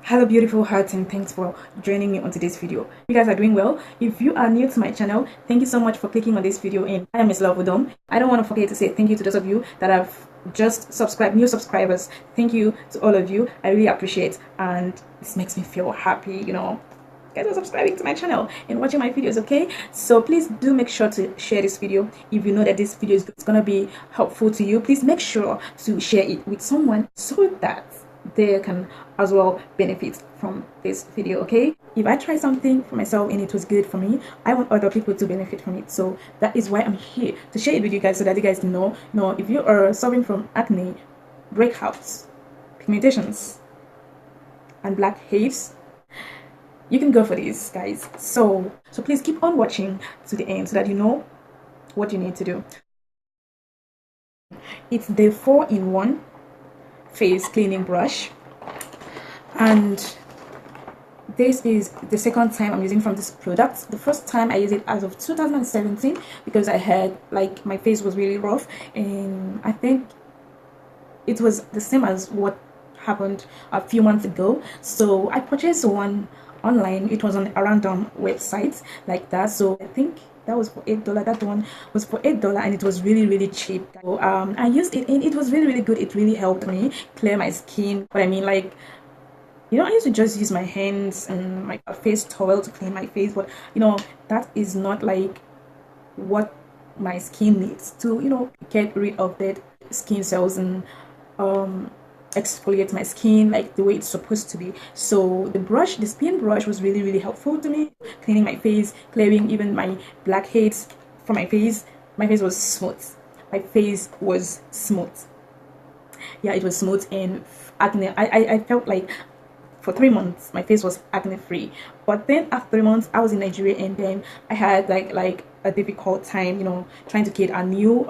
Hello beautiful hearts, and thanks for joining me on today's video. You guys are doing well. If you are new to my channel, thank you so much for clicking on this video, and I am Miss Love Udom. I don't want to forget to say thank you to those of you that have just subscribed, new subscribers. Thank you to all of you. I really appreciate, and this makes me feel happy, guys are subscribing to my channel and watching my videos. Okay, so please do make sure to share this video. If you know that this video is gonna be helpful to you, please make sure to share it with someone so that they can as well benefit from this video. Okay, if I try something for myself and it was good for me, I want other people to benefit from it. So that is why I'm here to share it with you guys, so that you guys know if you are suffering from acne, breakouts, pigmentations, and blackheads, you can go for these, guys. So please keep on watching to the end so that you know what you need to do. It's the 4-in-1 face cleaning brush, and this is the second time I'm using from this product. The first time I used it as of 2017 because I had my face was really rough, and I think it was the same as what happened a few months ago. So I purchased one online. It was on a random website like that, so I think that was for $8. That one was for $8, and it was really cheap. So I used it, and it was really good. It really helped me clear my skin. But I mean, I used to just use my hands and my face towel to clean my face, but that is not what my skin needs to get rid of dead skin cells and exfoliate my skin like the way it's supposed to be. So the spin brush was really helpful to me, cleaning my face, clearing even my blackheads from my face. My face was smooth. Yeah, it was smooth. And acne, I felt like for 3 months my face was acne free, but then after 3 months I was in Nigeria, and then I had like a difficult time trying to get a new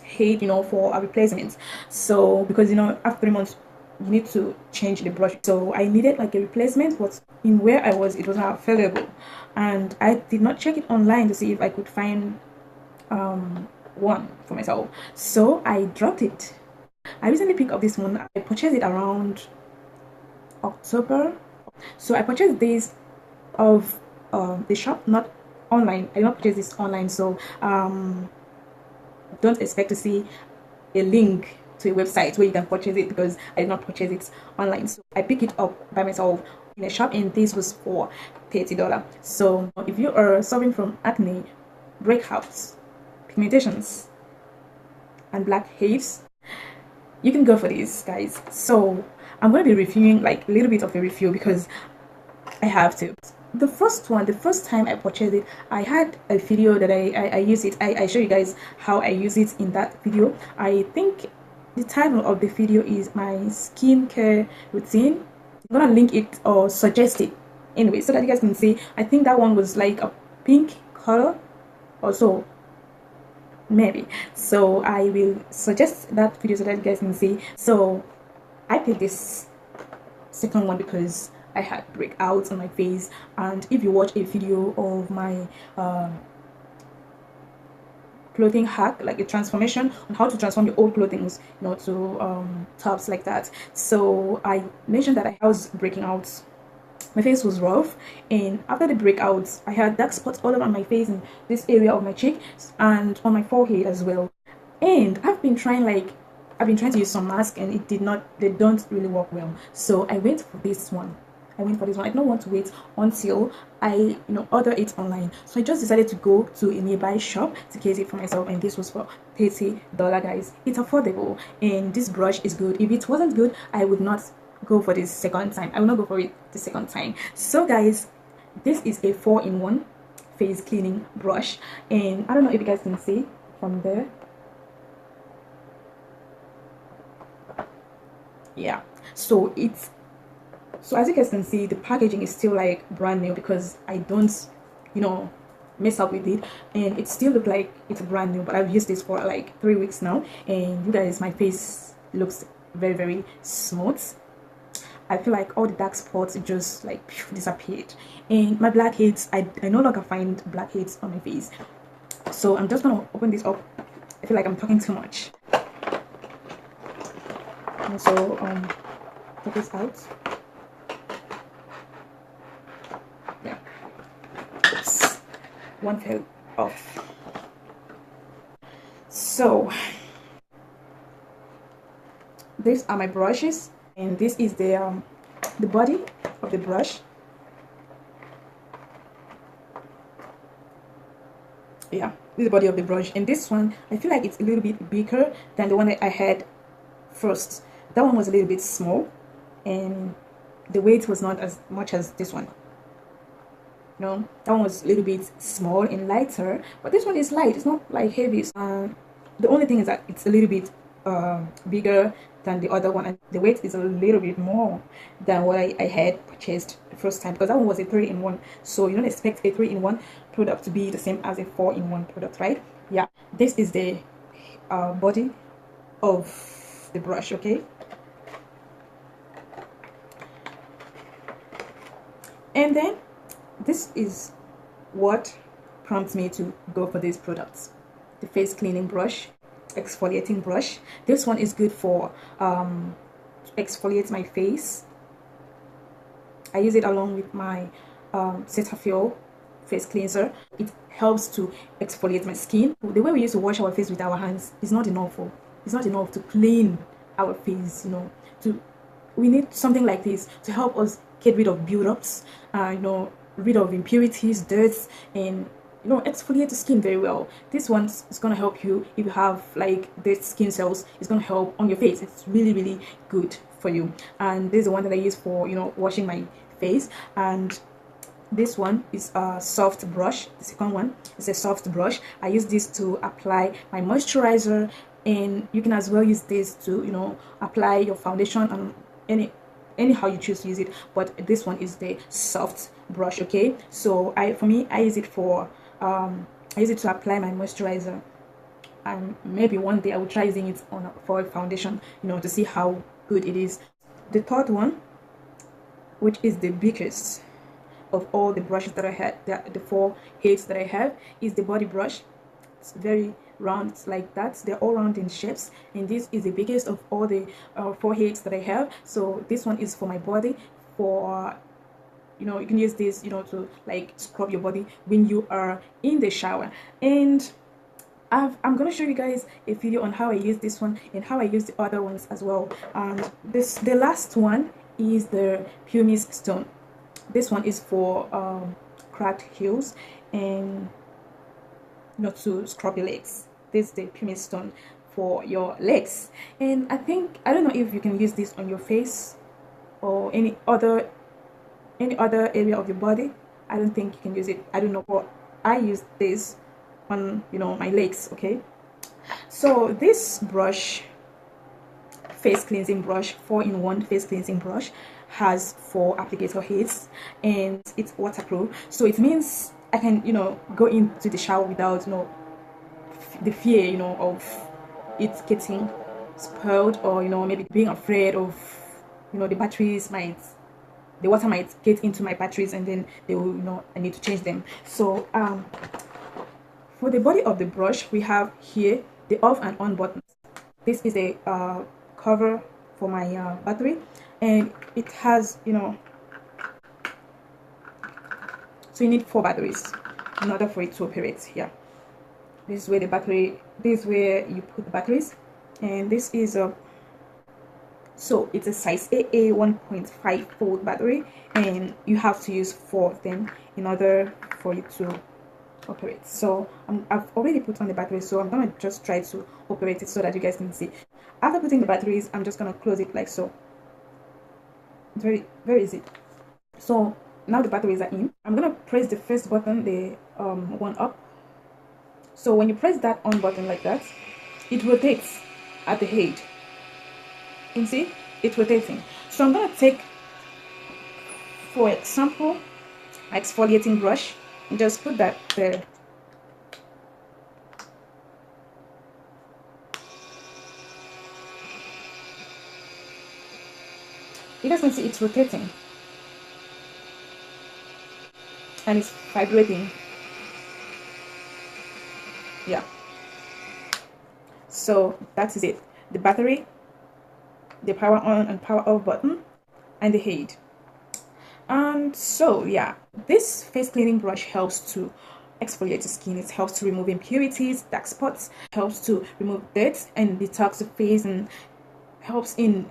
head for a replacement. So because after 3 months you need to change the brush, so I needed a replacement, but in where I was, it was not available, and I did not check it online to see if I could find one for myself. So I dropped it. I recently picked up this one. I purchased it around October. So I purchased this of the shop, not online. I did not purchase this online, so don't expect to see a link to a website where you can purchase it, because I did not purchase it online. So I picked it up by myself in a shop, and this was for $30. So if you are suffering from acne, breakouts, pigmentations, and blackheads, you can go for these, guys. So I'm going to be reviewing a little bit of a review because I have to. The first time I purchased it, I had a video that I use it. I show you guys how I use it in that video. I think the title of the video is my skincare routine. I'm gonna link it or suggest it anyway so that you guys can see. I think that one was like a pink color or so, maybe. So I will suggest that video so that you guys can see. So I picked this second one because I had breakouts on my face, and if you watch a video of my clothing hack, like a transformation on how to transform your old clothing to tops like that, so I mentioned that I was breaking out. My face was rough, and after the breakouts I had dark spots all over my face, in this area of my cheek and on my forehead as well. And I've been trying to use some mask, and they don't really work well. So I went for this one. I did not want to wait until I order it online. So I just decided to go to a nearby shop to get it for myself, and this was for $30, guys. It's affordable, and this brush is good. If it wasn't good, I would not go for this second time. I will not go for it the second time. So guys, this is a 4-in-1 face cleaning brush, and I don't know if you guys can see from there. Yeah, so as you guys can see, the packaging is still brand new because I don't mess up with it, and it still looks like it's brand new. But I've used this for 3 weeks now, and you guys, my face looks very smooth. I feel like all the dark spots just disappeared, and my blackheads, I no longer find blackheads on my face. So I'm just gonna open this up. I feel like I'm talking too much. And so take this out. one fell off. So these are my brushes, and this is the body of the brush. Yeah, this is the body of the brush, and this one I feel like it's a little bit bigger than the one that I had first. That one was a little bit small, and the weight was not as much as this one. No, that one was a little bit small and lighter, but this one is light. It's not like heavy. The only thing is that it's a little bit bigger than the other one, and the weight is a little bit more than what I had purchased the first time, because that one was a 3-in-1. So you don't expect a 3-in-1 product to be the same as a 4-in-1 product, right? Yeah, this is the body of the brush. Okay, and then this is what prompts me to go for these products. The face cleaning brush, exfoliating brush. This one is good for exfoliate my face. I use it along with my Cetaphil face cleanser. It helps to exfoliate my skin. The way we used to wash our face with our hands is not enough. It's not enough to clean our face, you know. We need something like this to help us get rid of buildups, you know, rid of impurities, dirts, and you know, exfoliate the skin very well. This one is gonna help you if you have like dead skin cells. It's gonna help on your face. It's really good for you. And this is the one that I use for, you know, washing my face. And this one is a soft brush. The second one is a soft brush. I use this to apply my moisturizer, and you can as well use this to, you know, apply your foundation and anyhow you choose to use it. But this one is the soft brush. Okay, so for me I use it for I use it to apply my moisturizer, and maybe one day I will try using it on for a foundation, you know, to see how good it is. The third one, which is the biggest of all the brushes that I had, the 4 heads that I have, is the body brush. It's very round, it's like that. They're all round in shapes, and this is the biggest of all the 4 heads that I have. So this one is for my body. For, you know, you can use this, you know, to like scrub your body when you are in the shower. And I'm gonna show you guys a video on how I use this one and how I use the other ones as well. And the last one is the pumice stone. This one is for cracked heels and not to scrub your legs. This is the pumice stone for your legs. And I don't know if you can use this on your face or any other area of your body. I don't think you can use it. I don't know, but I use this on, you know, my legs. Okay, so this brush, face cleansing brush, 4-in-1 face cleansing brush, has 4 applicator heads, and it's waterproof. So it means I can, you know, go into the shower without, you know, the fear, you know, of it getting spoiled, or, you know, maybe being afraid of, you know, the water might get into my batteries, and then they will, you know, I need to change them. So for the body of the brush, we have here the off and on buttons. This is a cover for my battery, and it has, you know, so you need 4 batteries in order for it to operate. Here, this is where the battery, this is where you put the batteries, and this is a so it's a size AA 1.5 volt battery, and you have to use 4 of them in order for it to operate. So I've already put on the battery, so I'm gonna just try to operate it so that you guys can see. After putting the batteries, I'm just gonna close it like so. It's very easy. So now the batteries are in. I'm gonna press the first button, the one up. So when you press that on button like that, it rotates at the head. You can see it's rotating. So I'm gonna take, for example, my exfoliating brush, and just put that there. You guys can see it's rotating and it's vibrating. Yeah, so that is it. The battery, the power on and power off button, and the head. And so yeah, this face cleaning brush helps to exfoliates the skin. It helps to remove impurities, dark spots, helps to remove dirt and detox the face, and helps in,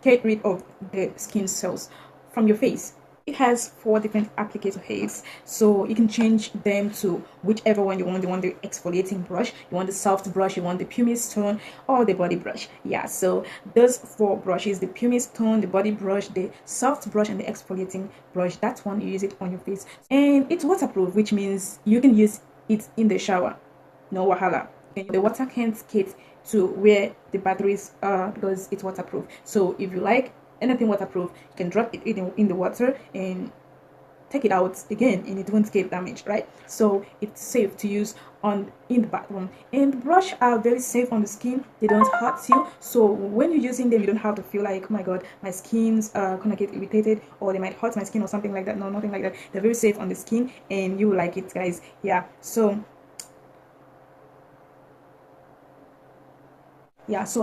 get rid of the skin cells from your face. It has 4 different applicator heads, so you can change them to whichever one you want. You want the exfoliating brush, you want the soft brush, you want the pumice stone, or the body brush. Yeah, so those 4 brushes, the pumice stone, the body brush, the soft brush, and the exfoliating brush, that's one you use it on your face. And it's waterproof, which means you can use it in the shower. No wahala. The water can't get to where the batteries are because it's waterproof. So if you like anything waterproof, you can drop it in the water and take it out again and it won't get damaged, right? So it's safe to use in the bathroom. And the brush are very safe on the skin. They don't hurt you, so when you're using them, you don't have to feel like, oh my god, my skin's gonna get irritated, or they might hurt my skin or something like that. No, nothing like that. They're very safe on the skin and you will like it, guys. Yeah, so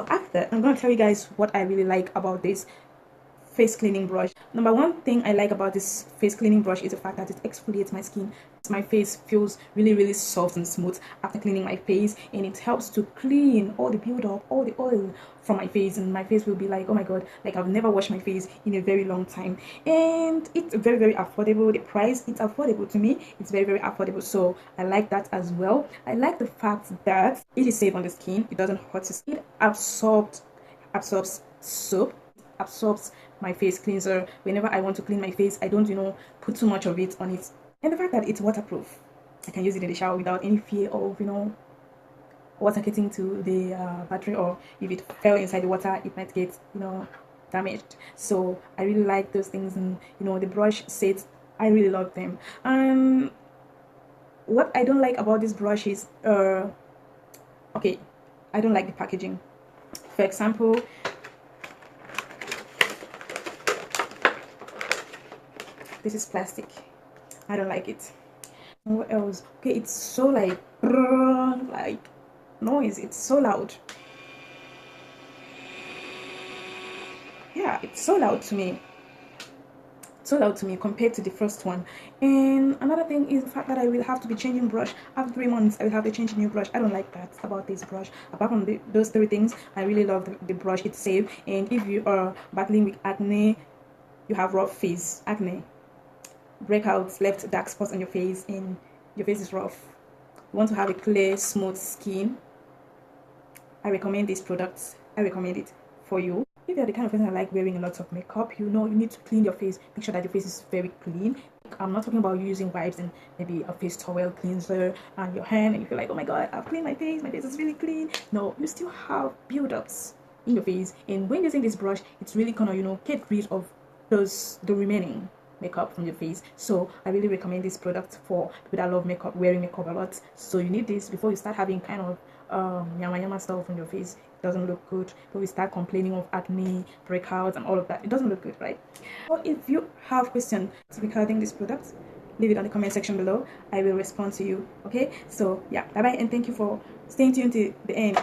after, I'm gonna tell you guys what I really like about this face cleaning brush. Number one thing I like about this face cleaning brush is the fact that it exfoliates my skin. My face feels really soft and smooth after cleaning my face, and it helps to clean all the buildup, all the oil from my face, and my face will be like, oh my god, like I've never washed my face in a very long time. And it's very affordable. The price, it's affordable to me. It's very affordable, so I like that as well. I like the fact that it is safe on the skin. It doesn't hurt the skin. It absorbs soap, absorbs my face cleanser. Whenever I want to clean my face, I don't put too much of it on it. And the fact that it's waterproof, I can use it in the shower without any fear of water getting to the battery, or if it fell inside the water, it might get damaged. So I really like those things. And the brush sets, I really love them. What I don't like about this brush is okay, I don't like the packaging. For example, this is plastic. I don't like it. What else? Okay, it's so like noise. It's so loud. Yeah, it's so loud to me. So loud to me compared to the first one. And another thing is the fact that I will have to be changing brush after 3 months. I will have to change a new brush. I don't like that about this brush. Apart from those 3 things, I really love the brush. It's safe. And if you are battling with acne, you have rough face, acne, breakouts, left dark spots on your face, and your face is rough, you want to have a clear, smooth skin, I recommend these products. I recommend it for you. If you're the kind of person that like wearing a lot of makeup, you need to clean your face. Make sure that your face is very clean. I'm not talking about using wipes and maybe a face towel cleanser and your hand and you feel like, oh my god, I've cleaned my face is really clean. No, you still have buildups in your face, and when using this brush, it's really gonna get rid of the remaining makeup from your face. So I really recommend this product for people that love makeup, wearing makeup a lot. So you need this before you start having kind of yama stuff on your face. It doesn't look good. Before we start complaining of acne, breakouts, and all of that, it doesn't look good, right? So if you have questions regarding this product, leave it on the comment section below. I will respond to you. Okay, so yeah, bye bye, and thank you for staying tuned to the end.